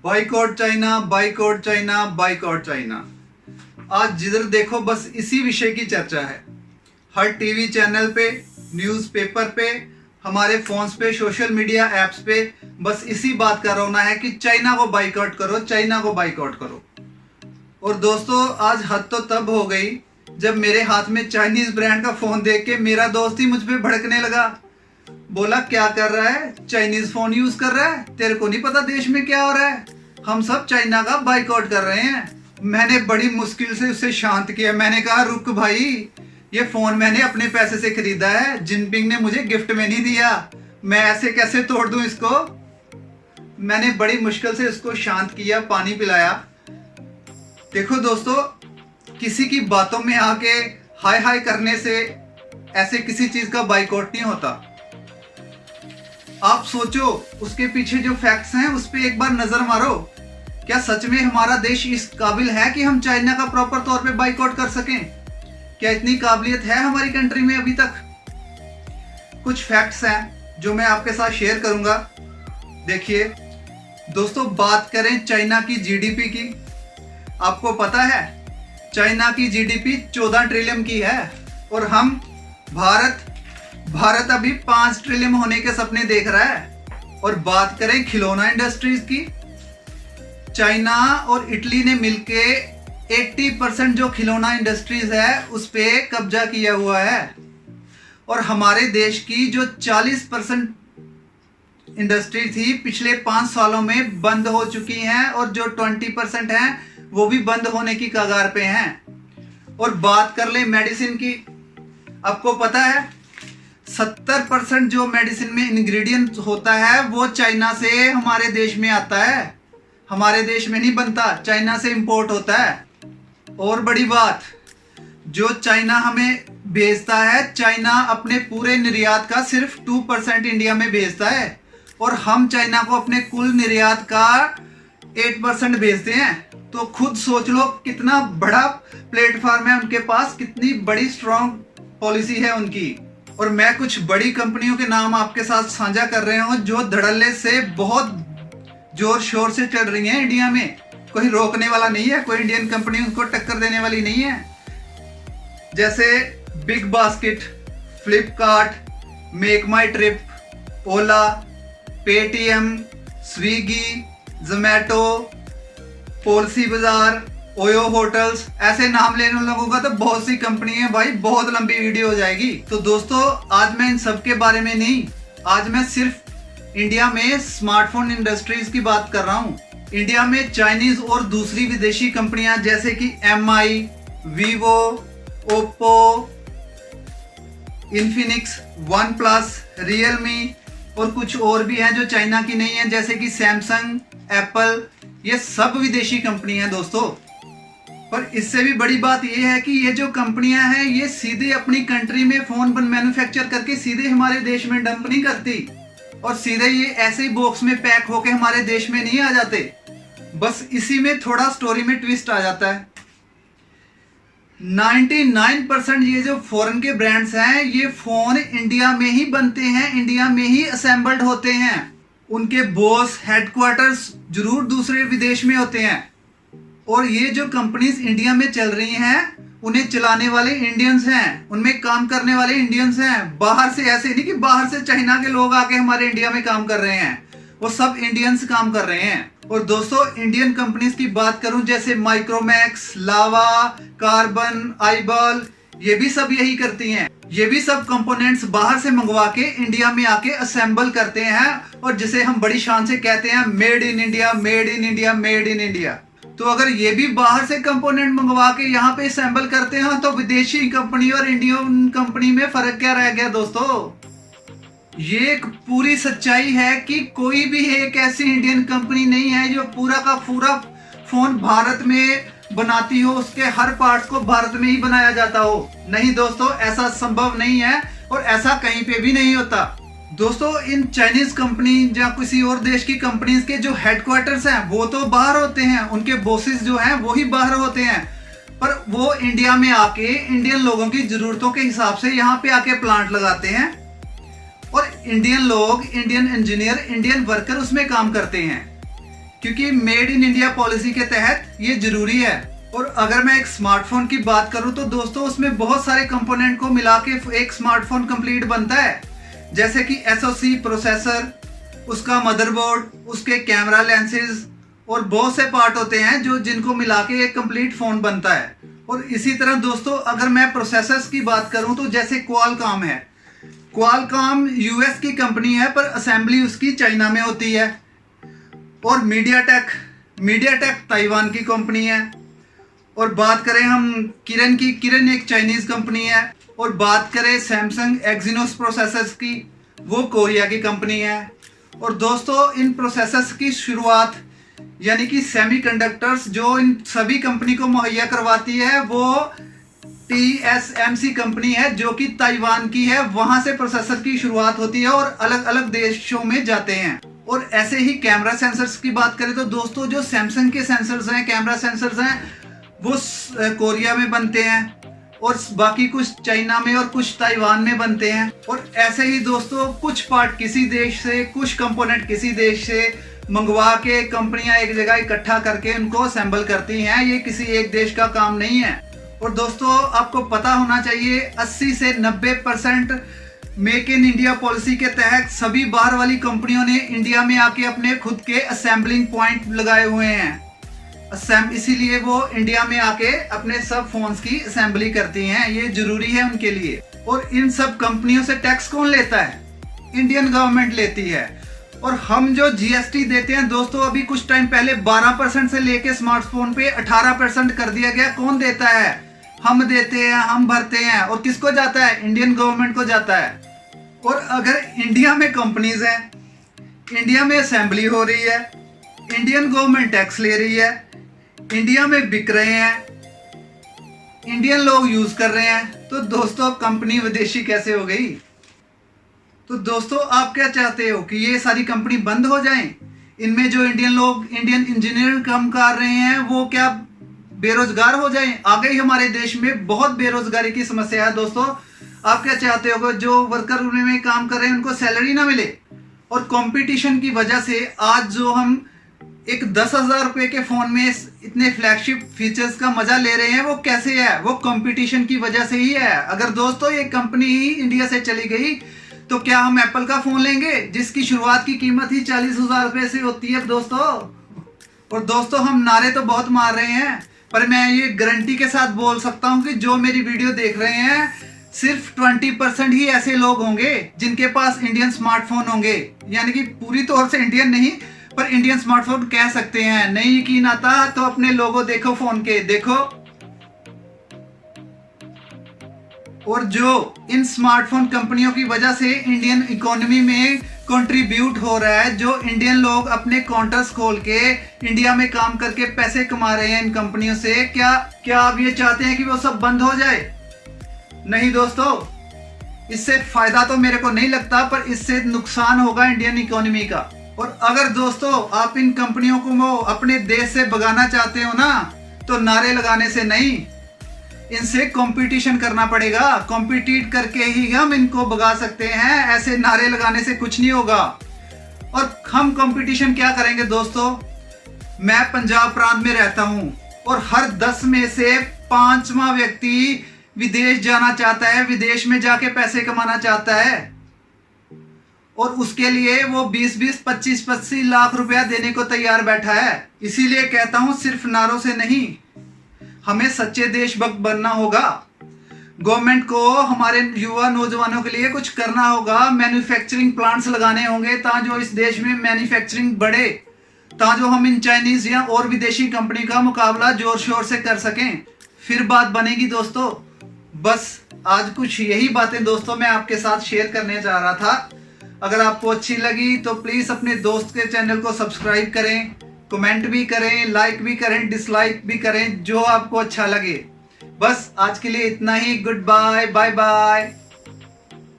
Boycott China, boycott China, boycott China. आज जिधर देखो बस इसी विषय की चर्चा है। हर टीवी चैनल पे, न्यूज़पेपर पे, हमारे फोन्स पे, सोशल मीडिया एप्स पे बस इसी बात का रोना है कि चाइना को बाइकआउट करो, चाइना को बाइकआउट करो। और दोस्तों, आज हद तो तब हो गई जब मेरे हाथ में चाइनीज ब्रांड का फोन देख के मेरा दोस्त ही मुझ पे भड़कने लगा। बोला, क्या कर रहा है? चाइनीज फोन यूज कर रहा है? तेरे को नहीं पता देश में क्या हो रहा है? हम सब चाइना का बाइकआउट कर रहे हैं। मैंने बड़ी मुश्किल से उसे शांत किया। मैंने कहा, रुक भाई, ये फोन मैंने अपने पैसे से खरीदा है, जिनपिंग ने मुझे गिफ्ट में नहीं दिया। मैं ऐसे कैसे तोड़ दूं इसको? मैंने बड़ी मुश्किल से इसको शांत किया, पानी पिलाया। देखो दोस्तों, किसी की बातों में आके हाय हाय करने से ऐसे किसी चीज का बाइकआउट नहीं होता। आप सोचो, उसके पीछे जो फैक्ट्स हैं उस पे एक बार नजर मारो। क्या सच में हमारा देश इस काबिल है कि हम चाइना का प्रॉपर तौर पे बाइकआउट कर सकें? क्या इतनी काबिलियत है हमारी कंट्री में अभी तक? कुछ फैक्ट्स हैं जो मैं आपके साथ शेयर करूंगा। देखिए दोस्तों, बात करें चाइना की जीडीपी की। आपको पता है चाइना की जीडीपी 14 ट्रिलियन की है और हम भारत अभी 5 ट्रिलियन होने के सपने देख रहा है। और बात करें खिलौना इंडस्ट्रीज की, चाइना और इटली ने मिलके 80% जो खिलौना इंडस्ट्रीज है उस पे कब्जा किया हुआ है। और हमारे देश की जो 40% इंडस्ट्री थी पिछले 5 सालों में बंद हो चुकी हैं, और जो 20% हैं वो भी बंद होने की कगार पे हैं। और बात कर ले मेडिसिन की, आपको पता है 70% जो मेडिसिन में इंग्रेडिएंट होता है वो चाइना से हमारे देश में आता है। हमारे देश में नहीं बनता, चाइना से इंपोर्ट होता है। और बड़ी बात, जो चाइना हमें भेजता है, चाइना अपने पूरे निर्यात का सिर्फ 2% इंडिया में भेजता है, और हम चाइना को अपने कुल निर्यात का 8% भेजते हैं। तो खुद सोच लो कितना बड़ा प्लेटफॉर्म है उनके पास, कितनी बड़ी स्ट्रॉन्ग पॉलिसी है उनकी। और मैं कुछ बड़ी कंपनियों के नाम आपके साथ साझा कर रहे हूं जो धड़ल्ले से बहुत जोर शोर से चल रही हैं इंडिया में। कोई रोकने वाला नहीं है, कोई इंडियन कंपनी उनको टक्कर देने वाली नहीं है। जैसे बिग बास्केट, फ्लिपकार्ट, मेक माई ट्रिप, ओला, पेटीएम, स्विगी, जोमैटो, पॉलिसी बाजार, ओयो होटल्स, ऐसे नाम लेने लोगों का तो बहुत सी कंपनी है भाई, बहुत लंबी वीडियो हो जाएगी। तो दोस्तों, आज मैं इन सब के बारे में नहीं, आज मैं सिर्फ इंडिया में स्मार्टफोन इंडस्ट्रीज की बात कर रहा हूं। इंडिया में चाइनीज और दूसरी विदेशी कंपनियां जैसे कि MI, Vivo, Oppo, Infinix, one plus, Realme और कुछ और भी हैं जो चाइना की नहीं है, जैसे कि सैमसंग, एप्पल, ये सब विदेशी कंपनी हैं दोस्तों। पर इससे भी बड़ी बात यह है कि ये जो कंपनियां हैं ये सीधे अपनी कंट्री में फोन मैन्युफैक्चर करके सीधे हमारे देश में डंप नहीं करती, और सीधे ये ऐसे ही बॉक्स में पैक होके हमारे देश में नहीं आ जाते। बस इसी में थोड़ा स्टोरी में ट्विस्ट आ जाता है। 99% ये जो फॉरेन के ब्रांड्स हैं ये फोन इंडिया में ही बनते हैं, इंडिया में ही असेंबल्ड होते हैं। उनके बॉस, हेडक्वार्टर्स जरूर दूसरे विदेश में होते हैं। और ये जो कंपनीज इंडिया में चल रही हैं उन्हें चलाने वाले इंडियंस हैं, उनमें काम करने वाले इंडियंस हैं। बाहर से ऐसे नहीं कि बाहर से चाइना के लोग आके हमारे इंडिया में काम कर रहे हैं, वो सब इंडियंस काम कर रहे हैं। और दोस्तों, इंडियन कंपनीज की बात करूं जैसे माइक्रोमैक्स, लावा, कार्बन, आईबॉल, ये भी सब यही करती हैं। ये भी सब कंपोनेंट्स बाहर से मंगवा के इंडिया में आके असेंबल करते हैं, और जिसे हम बड़ी शान से कहते हैं made in India, made in India, made in India. तो अगर ये भी बाहर से कंपोनेंट मंगवा के यहाँ पे असेंबल करते हैं तो विदेशी कंपनी और इंडियन कंपनी में फर्क क्या रह गया दोस्तों? ये एक पूरी सच्चाई है कि कोई भी एक ऐसी इंडियन कंपनी नहीं है जो पूरा का पूरा फोन भारत में बनाती हो, उसके हर पार्ट्स को भारत में ही बनाया जाता हो। नहीं दोस्तों, ऐसा संभव नहीं है, और ऐसा कहीं पे भी नहीं होता। दोस्तों, इन चाइनीज कंपनी या किसी और देश की कंपनीज के जो हेडक्वार्टर्स हैं वो तो बाहर होते हैं, उनके बॉसेस जो हैं वो ही बाहर होते हैं, पर वो इंडिया में आके इंडियन लोगों की जरूरतों के हिसाब से यहाँ पे आके प्लांट लगाते हैं, और इंडियन लोग, इंडियन इंजीनियर, इंडियन वर्कर उसमें काम करते हैं। क्योंकि मेड इन इंडिया पॉलिसी के तहत ये जरूरी है। और अगर मैं एक स्मार्टफोन की बात करूं तो दोस्तों उसमें बहुत सारे कंपोनेंट को मिला के एक स्मार्टफोन कंप्लीट बनता है, जैसे कि एसओसी, प्रोसेसर, उसका मदरबोर्ड, उसके कैमरा लेंसेज और बहुत से पार्ट होते हैं जो जिनको मिला के एक कंप्लीट फोन बनता है। और इसी तरह दोस्तों अगर मैं प्रोसेसर्स की बात करूं तो जैसे क्वालकॉम है, क्वालकॉम यूएस की कंपनी है पर असेंबली उसकी चाइना में होती है। और मीडियाटेक ताइवान की कंपनी है। और बात करें हम किरण की, किरण एक चाइनीज कंपनी है। और बात करें सैमसंग एक्सिनोस प्रोसेसर्स की, वो कोरिया की कंपनी है। और दोस्तों इन प्रोसेसर्स की शुरुआत यानी कि सेमीकंडक्टर्स जो इन सभी कंपनी को मुहैया करवाती है वो TSMC कंपनी है जो कि ताइवान की है। वहां से प्रोसेसर की शुरुआत होती है और अलग अलग देशों में जाते हैं। और ऐसे ही कैमरा सेंसर्स की बात करें तो दोस्तों जो सैमसंग के सेंसर्स हैं, कैमरा सेंसर्स हैं, वो कोरिया में बनते हैं और बाकी कुछ चाइना में और कुछ ताइवान में बनते हैं। और ऐसे ही दोस्तों कुछ पार्ट किसी देश से, कुछ कंपोनेंट किसी देश से मंगवा के कंपनियां एक जगह इकट्ठा करके उनको असेंबल करती हैं। ये किसी एक देश का काम नहीं है। और दोस्तों आपको पता होना चाहिए 80 से 90% मेक इन इंडिया पॉलिसी के तहत सभी बाहर वाली कंपनियों ने इंडिया में आके अपने खुद के असेंबलिंग पॉइंट लगाए हुए हैं। इसीलिए वो इंडिया में आके अपने सब फोन्स की असेंबली करती हैं। ये जरूरी है उनके लिए। और इन सब कंपनियों से टैक्स कौन लेता है? इंडियन गवर्नमेंट लेती है। और हम जो जीएसटी देते हैं दोस्तों, अभी कुछ टाइम पहले 12% से लेके स्मार्टफोन पे 18% कर दिया गया। कौन देता है? हम देते हैं, हम भरते हैं। और किसको जाता है? इंडियन गवर्नमेंट को जाता है। और अगर इंडिया में कंपनीज हैं, इंडिया में असेंबली हो रही है, इंडियन गवर्नमेंट टैक्स ले रही है, इंडिया में बिक रहे हैं, इंडियन लोग यूज कर रहे हैं, तो दोस्तों कंपनी विदेशी कैसे हो गई? तो दोस्तों आप क्या चाहते हो कि ये सारी कंपनी बंद हो जाएं? इनमें जो इंडियन लोग, इंडियन इंजीनियर काम कर रहे हैं वो क्या बेरोजगार हो जाएं? आगे ही हमारे देश में बहुत बेरोजगारी की समस्या है दोस्तों। आप क्या चाहते हो जो वर्कर में काम कर रहे हैं उनको सैलरी ना मिले? और कंपटीशन की वजह से आज जो हम एक 10,000 रुपए के फोन में इतने फ्लैगशिप फीचर्स का मजा ले रहे हैं वो कैसे है? वो कंपटीशन की वजह से ही है। अगर दोस्तों ये कंपनी ही इंडिया से चली गई तो क्या हम एप्पल का फोन लेंगे जिसकी शुरुआत की कीमत ही 40,000 रुपए से होती है दोस्तों? और दोस्तों हम नारे तो बहुत मार रहे हैं पर मैं ये गारंटी के साथ बोल सकता हूं कि जो मेरी वीडियो देख रहे हैं सिर्फ 20% ही ऐसे लोग होंगे जिनके पास इंडियन स्मार्टफोन होंगे। यानी कि पूरी तौर से इंडियन नहीं पर इंडियन स्मार्टफोन कह सकते हैं। नहीं यकीन आता तो अपने लोगो देखो फोन के, देखो। और जो इन स्मार्टफोन कंपनियों की वजह से इंडियन इकोनॉमी में कंट्रीब्यूट हो रहा है, जो इंडियन लोग अपने काउंटर्स खोल के इंडिया में काम करके पैसे कमा रहे हैं इन कंपनियों से, क्या आप ये चाहते हैं कि वो सब बंद हो जाए? नहीं दोस्तों, इससे फायदा तो मेरे को नहीं लगता पर इससे नुकसान होगा इंडियन इकोनॉमी का। और अगर दोस्तों आप इन कंपनियों को अपने देश से भगाना चाहते हो ना, तो नारे लगाने से नहीं, इनसे कंपटीशन करना पड़ेगा। कंपीट करके ही हम इनको भगा सकते हैं। ऐसे नारे लगाने से कुछ नहीं होगा। और हम कंपटीशन क्या करेंगे दोस्तों? मैं पंजाब प्रांत में रहता हूं और हर 10 में से 5वां व्यक्ति विदेश जाना चाहता है, विदेश में जाके पैसे कमाना चाहता है। और उसके लिए वो 20-20, 25-25 लाख रुपया देने को तैयार बैठा है। इसीलिए कहता हूं सिर्फ नारों से नहीं, हमें सच्चे देशभक्त बनना होगा। गवर्नमेंट को हमारे युवा नौजवानों के लिए कुछ करना होगा। मैन्युफैक्चरिंग प्लांट्स लगाने होंगे ताकि जो इस देश में मैन्युफैक्चरिंग बढ़े, ताकि जो हम इन चाइनीज या और विदेशी कंपनी का मुकाबला जोर शोर से कर सकें, फिर बात बनेगी दोस्तों। बस आज कुछ यही बातें दोस्तों मैं आपके साथ शेयर करने जा रहा था। अगर आपको अच्छी लगी तो प्लीज अपने दोस्त के चैनल को सब्सक्राइब करें, कमेंट भी करें, लाइक भी करें, डिसलाइक भी करें, जो आपको अच्छा लगे। बस आज के लिए इतना ही। Good bye, bye bye.